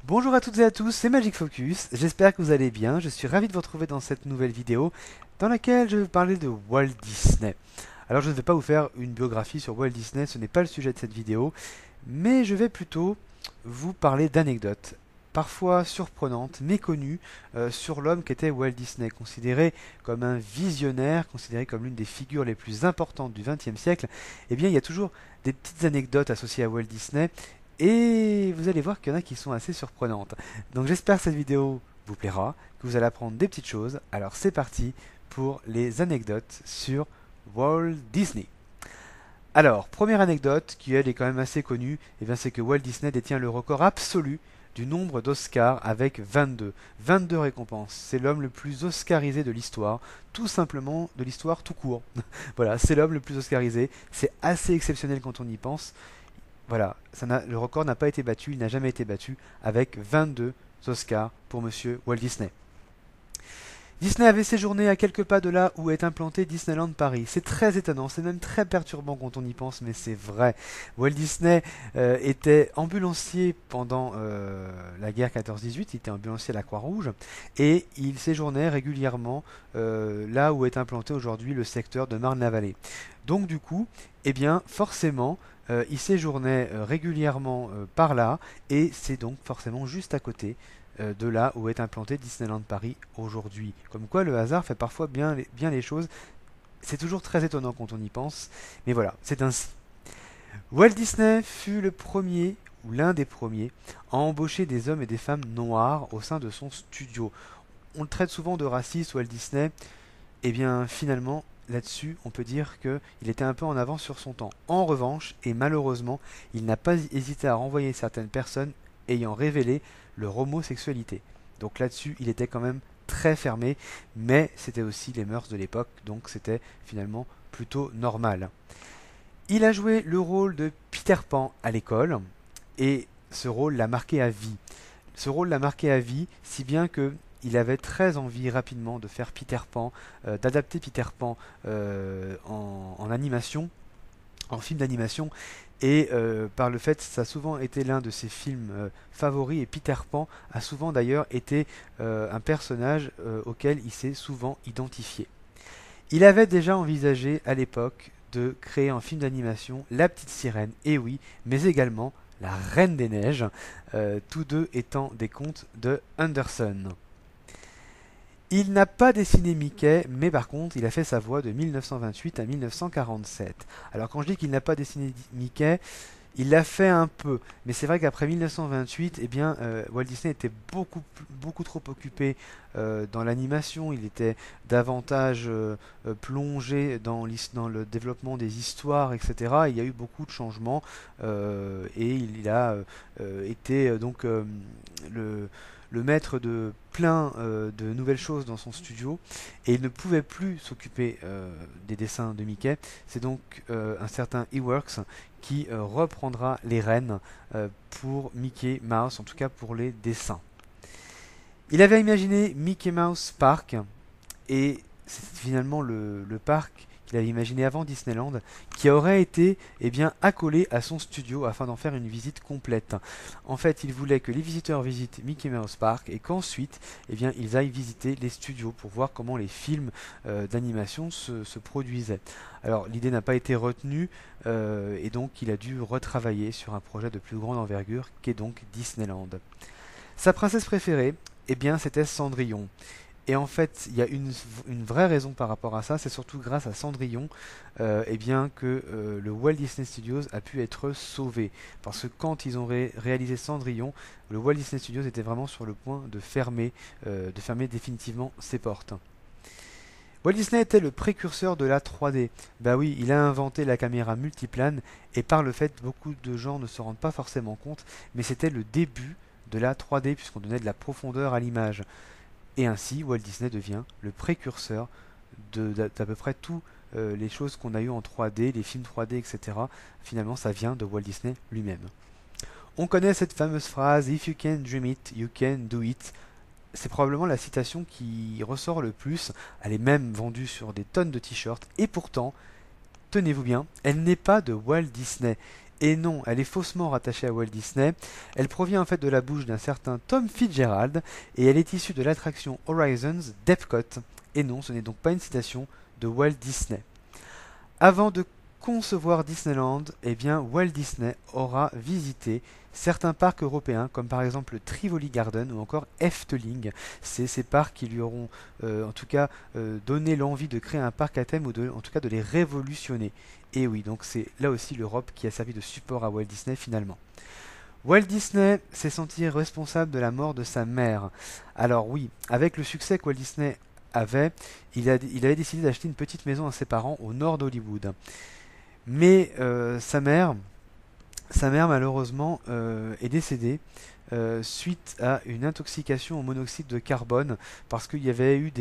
Bonjour à toutes et à tous, c'est Magic Focus, j'espère que vous allez bien, je suis ravi de vous retrouver dans cette nouvelle vidéo dans laquelle je vais vous parler de Walt Disney. Alors je ne vais pas vous faire une biographie sur Walt Disney, ce n'est pas le sujet de cette vidéo, mais je vais plutôt vous parler d'anecdotes, parfois surprenantes, méconnues, sur l'homme qu'était Walt Disney, considéré comme un visionnaire, considéré comme l'une des figures les plus importantes du XXe siècle. Eh bien il y a toujours des petites anecdotes associées à Walt Disney, et vous allez voir qu'il y en a qui sont assez surprenantes. Donc j'espère que cette vidéo vous plaira, que vous allez apprendre des petites choses. Alors c'est parti pour les anecdotes sur Walt Disney. Alors, première anecdote, qui elle est quand même assez connue, eh bien, c'est que Walt Disney détient le record absolu du nombre d'Oscars avec 22. 22 récompenses. C'est l'homme le plus oscarisé de l'histoire, tout simplement de l'histoire tout court. Voilà, c'est l'homme le plus oscarisé. C'est assez exceptionnel quand on y pense. Voilà, le record n'a pas été battu, il n'a jamais été battu, avec 22 Oscars pour Monsieur Walt Disney. Disney avait séjourné à quelques pas de là où est implanté Disneyland Paris. C'est très étonnant, c'est même très perturbant quand on y pense, mais c'est vrai. Walt Disney était ambulancier pendant la guerre 14-18, il était ambulancier à la Croix-Rouge, et il séjournait régulièrement là où est implanté aujourd'hui le secteur de Marne-la-Vallée. Donc du coup, eh bien, forcément, il séjournait régulièrement par là, et c'est donc forcément juste à côté de là où est implanté Disneyland Paris aujourd'hui. Comme quoi le hasard fait parfois bien les choses. C'est toujours très étonnant quand on y pense, mais voilà, c'est ainsi. Walt Disney fut le premier, ou l'un des premiers, à embaucher des hommes et des femmes noirs au sein de son studio. On le traite souvent de raciste, Walt Disney. Eh bien, finalement, là-dessus, on peut dire qu'il était un peu en avance sur son temps. En revanche, et malheureusement, il n'a pas hésité à renvoyer certaines personnes ayant révélé leur homosexualité. Donc là-dessus, il était quand même très fermé, mais c'était aussi les mœurs de l'époque, donc c'était finalement plutôt normal. Il a joué le rôle de Peter Pan à l'école, et ce rôle l'a marqué à vie. Ce rôle l'a marqué à vie, si bien que il avait très envie rapidement de faire Peter Pan, d'adapter Peter Pan en animation, en film d'animation, et par le fait, ça a souvent été l'un de ses films favoris, et Peter Pan a souvent d'ailleurs été un personnage auquel il s'est souvent identifié. Il avait déjà envisagé à l'époque de créer un film d'animation La Petite Sirène, et oui, mais également La Reine des Neiges, tous deux étant des contes de Anderson. Il n'a pas dessiné Mickey, mais par contre, il a fait sa voix de 1928 à 1947. Alors quand je dis qu'il n'a pas dessiné Mickey, il l'a fait un peu, mais c'est vrai qu'après 1928, eh bien, Walt Disney était beaucoup trop occupé dans l'animation. Il était davantage plongé dans le développement des histoires, etc. Il y a eu beaucoup de changements et il a été donc le maître de plein de nouvelles choses dans son studio, et il ne pouvait plus s'occuper des dessins de Mickey. C'est donc un certain Eworks qui reprendra les rênes pour Mickey Mouse, en tout cas pour les dessins. Il avait imaginé Mickey Mouse Park, et c'est finalement le parc qu'il avait imaginé avant Disneyland, qui aurait été accolé à son studio afin d'en faire une visite complète. En fait, il voulait que les visiteurs visitent Mickey Mouse Park et qu'ensuite ils aillent visiter les studios pour voir comment les films d'animation se produisaient. Alors l'idée n'a pas été retenue et donc il a dû retravailler sur un projet de plus grande envergure qu'est donc Disneyland. Sa princesse préférée, c'était Cendrillon. Et en fait, il y a une vraie raison par rapport à ça, c'est surtout grâce à Cendrillon que le Walt Disney Studios a pu être sauvé. Parce que quand ils ont réalisé Cendrillon, le Walt Disney Studios était vraiment sur le point de fermer définitivement ses portes. Walt Disney était le précurseur de la 3D. Bah oui, il a inventé la caméra multiplane, et par le fait, beaucoup de gens ne se rendent pas forcément compte, mais c'était le début de la 3D puisqu'on donnait de la profondeur à l'image. Et ainsi, Walt Disney devient le précurseur d'à peu près toutes les choses qu'on a eues en 3D, les films 3D, etc. Finalement, ça vient de Walt Disney lui-même. On connaît cette fameuse phrase If you can dream it, you can do it. C'est probablement la citation qui ressort le plus. Elle est même vendue sur des tonnes de t-shirts. Et pourtant, tenez-vous bien, elle n'est pas de Walt Disney. Et non, elle est faussement rattachée à Walt Disney. Elle provient en fait de la bouche d'un certain Tom Fitzgerald et elle est issue de l'attraction Horizons d'Epcot. Et non, ce n'est donc pas une citation de Walt Disney. Avant de concevoir Disneyland, eh bien, Walt Disney aura visité certains parcs européens, comme par exemple le Tivoli Garden ou encore Efteling. C'est ces parcs qui lui auront en tout cas donné l'envie de créer un parc à thème ou en tout cas de les révolutionner. Et oui, donc c'est là aussi l'Europe qui a servi de support à Walt Disney finalement. Walt Disney s'est senti responsable de la mort de sa mère. Alors oui, avec le succès que Walt Disney avait, il avait décidé d'acheter une petite maison à ses parents au nord d'Hollywood. Mais sa mère malheureusement est décédée suite à une intoxication au monoxyde de carbone parce qu'il y avait eu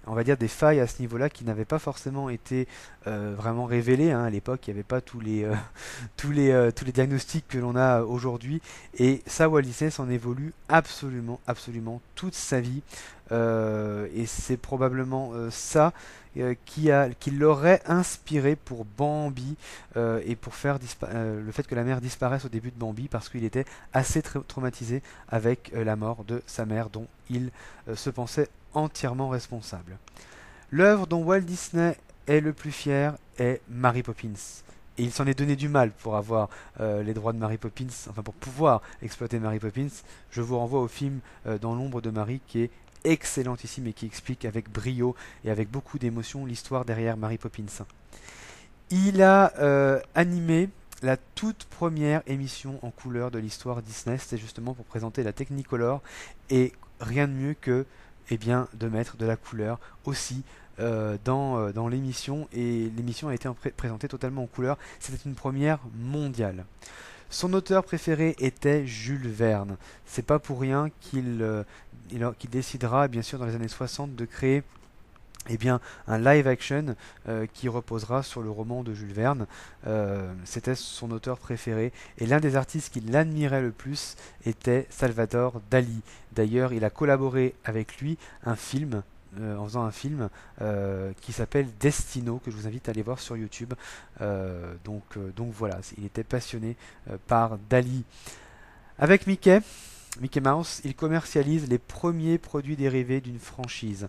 on va dire des failles à ce niveau-là qui n'avaient pas forcément été vraiment révélées. Hein. À l'époque, il n'y avait pas tous les diagnostics que l'on a aujourd'hui. Et ça, Walt Disney s'en est voulu absolument, absolument toute sa vie. Et c'est probablement ça qui l'aurait inspiré pour Bambi et pour faire le fait que la mère disparaisse au début de Bambi parce qu'il était assez traumatisé avec la mort de sa mère dont il se pensait entièrement responsable. L'œuvre dont Walt Disney est le plus fier est Mary Poppins. Et il s'en est donné du mal pour avoir les droits de Mary Poppins, enfin pour pouvoir exploiter Mary Poppins. Je vous renvoie au film Dans l'ombre de Marie qui est excellentissime et qui explique avec brio et avec beaucoup d'émotion l'histoire derrière Mary Poppins. Il a animé la toute première émission en couleur de l'histoire Disney, c'était justement pour présenter la Technicolor et rien de mieux que de mettre de la couleur aussi dans l'émission et l'émission a été présentée totalement en couleur, c'était une première mondiale. Son auteur préféré était Jules Verne. C'est pas pour rien qu'il décidera, bien sûr, dans les années 60, de créer un live action qui reposera sur le roman de Jules Verne. C'était son auteur préféré. Et l'un des artistes qui l'admirait le plus était Salvador Dali. D'ailleurs, il a collaboré avec lui en faisant un film qui s'appelle Destino, que je vous invite à aller voir sur YouTube. Donc voilà, il était passionné par Dali. Avec Mickey Mouse, il commercialise les premiers produits dérivés d'une franchise.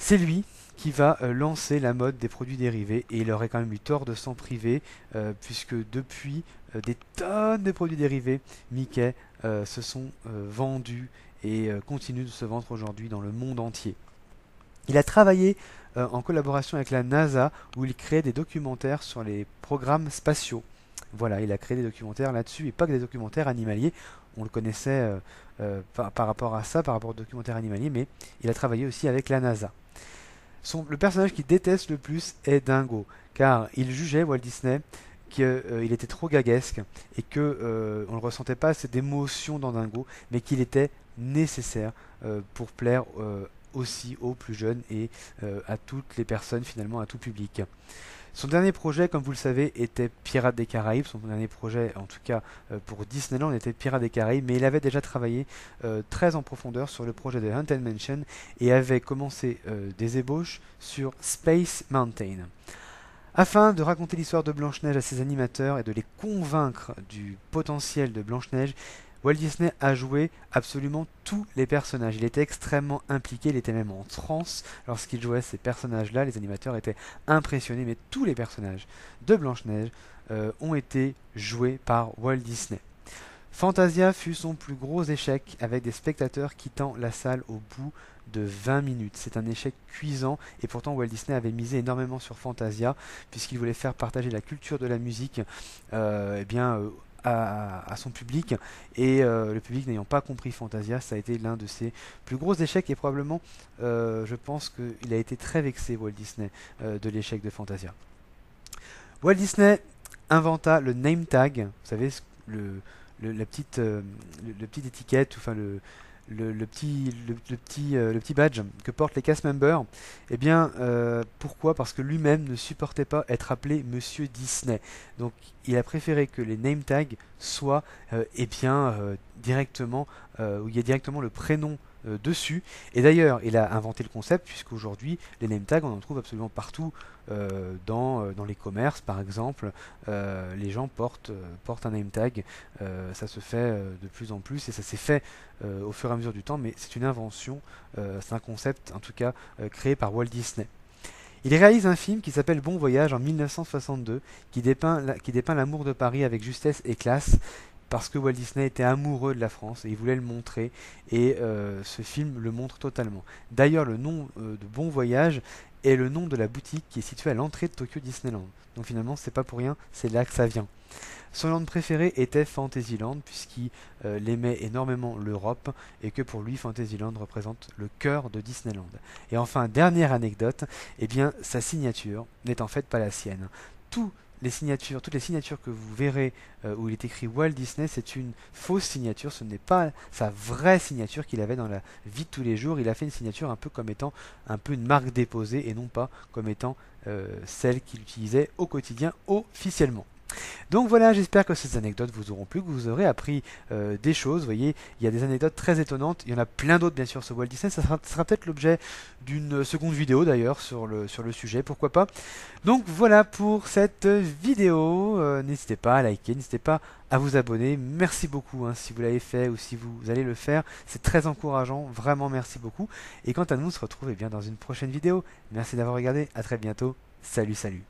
C'est lui qui va lancer la mode des produits dérivés et il aurait quand même eu tort de s'en priver puisque depuis des tonnes de produits dérivés, Mickey se sont vendus et continuent de se vendre aujourd'hui dans le monde entier. Il a travaillé en collaboration avec la NASA où il crée des documentaires sur les programmes spatiaux. Voilà, il a créé des documentaires là-dessus et pas que des documentaires animaliers. On le connaissait par rapport à ça, par rapport aux documentaires animaliers, mais il a travaillé aussi avec la NASA. Le personnage qu'il déteste le plus est Dingo, car il jugeait Walt Disney qu'il était trop gaguesque et que on ne ressentait pas assez d'émotion dans Dingo, mais qu'il était nécessaire pour plaire aussi aux plus jeunes et à toutes les personnes, finalement à tout public. Son dernier projet, comme vous le savez, était Pirates des Caraïbes. Son dernier projet, en tout cas pour Disneyland, était Pirates des Caraïbes, mais il avait déjà travaillé très en profondeur sur le projet de Haunted Mansion et avait commencé des ébauches sur Space Mountain. Afin de raconter l'histoire de Blanche-Neige à ses animateurs et de les convaincre du potentiel de Blanche-Neige, Walt Disney a joué absolument tous les personnages. Il était extrêmement impliqué, il était même en transe lorsqu'il jouait ces personnages-là. Les animateurs étaient impressionnés, mais tous les personnages de Blanche-Neige ont été joués par Walt Disney. Fantasia fut son plus gros échec avec des spectateurs quittant la salle au bout de 20 minutes. C'est un échec cuisant et pourtant Walt Disney avait misé énormément sur Fantasia puisqu'il voulait faire partager la culture de la musique à son public et le public n'ayant pas compris Fantasia, ça a été l'un de ses plus gros échecs et probablement je pense qu'il a été très vexé Walt Disney de l'échec de Fantasia. Walt Disney inventa le name tag, vous savez la petite étiquette, enfin le petit badge que portent les cast members. Pourquoi? Parce que lui-même ne supportait pas être appelé Monsieur Disney. Donc il a préféré que les name tags soient directement où il y a directement le prénom dessus. Et d'ailleurs, il a inventé le concept, puisqu'aujourd'hui, les name tags, on en trouve absolument partout dans les commerces, par exemple. Les gens portent un name tag. Ça se fait de plus en plus, et ça s'est fait au fur et à mesure du temps, mais c'est une invention, c'est un concept, en tout cas, créé par Walt Disney. Il réalise un film qui s'appelle Bon Voyage en 1962, qui dépeint l'amour de Paris avec justesse et classe, parce que Walt Disney était amoureux de la France et il voulait le montrer, et ce film le montre totalement. D'ailleurs, le nom de Bon Voyage est le nom de la boutique qui est située à l'entrée de Tokyo Disneyland. Donc finalement, c'est pas pour rien, c'est là que ça vient. Son land préféré était Fantasyland, puisqu'il aimait énormément l'Europe et que pour lui, Fantasyland représente le cœur de Disneyland. Et enfin, dernière anecdote, eh bien, sa signature n'est en fait pas la sienne. Toutes les signatures que vous verrez où il est écrit Walt Disney, c'est une fausse signature, ce n'est pas sa vraie signature qu'il avait dans la vie de tous les jours. Il a fait une signature un peu comme étant un peu une marque déposée et non pas comme étant celle qu'il utilisait au quotidien officiellement. Donc voilà, j'espère que ces anecdotes vous auront plu, que vous aurez appris des choses. Vous voyez, il y a des anecdotes très étonnantes. Il y en a plein d'autres, bien sûr, sur Walt Disney. Ça sera peut-être l'objet d'une seconde vidéo, d'ailleurs, sur le sujet, pourquoi pas. Donc voilà pour cette vidéo. N'hésitez pas à liker, n'hésitez pas à vous abonner. Merci beaucoup si vous l'avez fait ou si vous allez le faire. C'est très encourageant, vraiment merci beaucoup. Et quant à nous, on se retrouve bien dans une prochaine vidéo. Merci d'avoir regardé, à très bientôt. Salut, salut.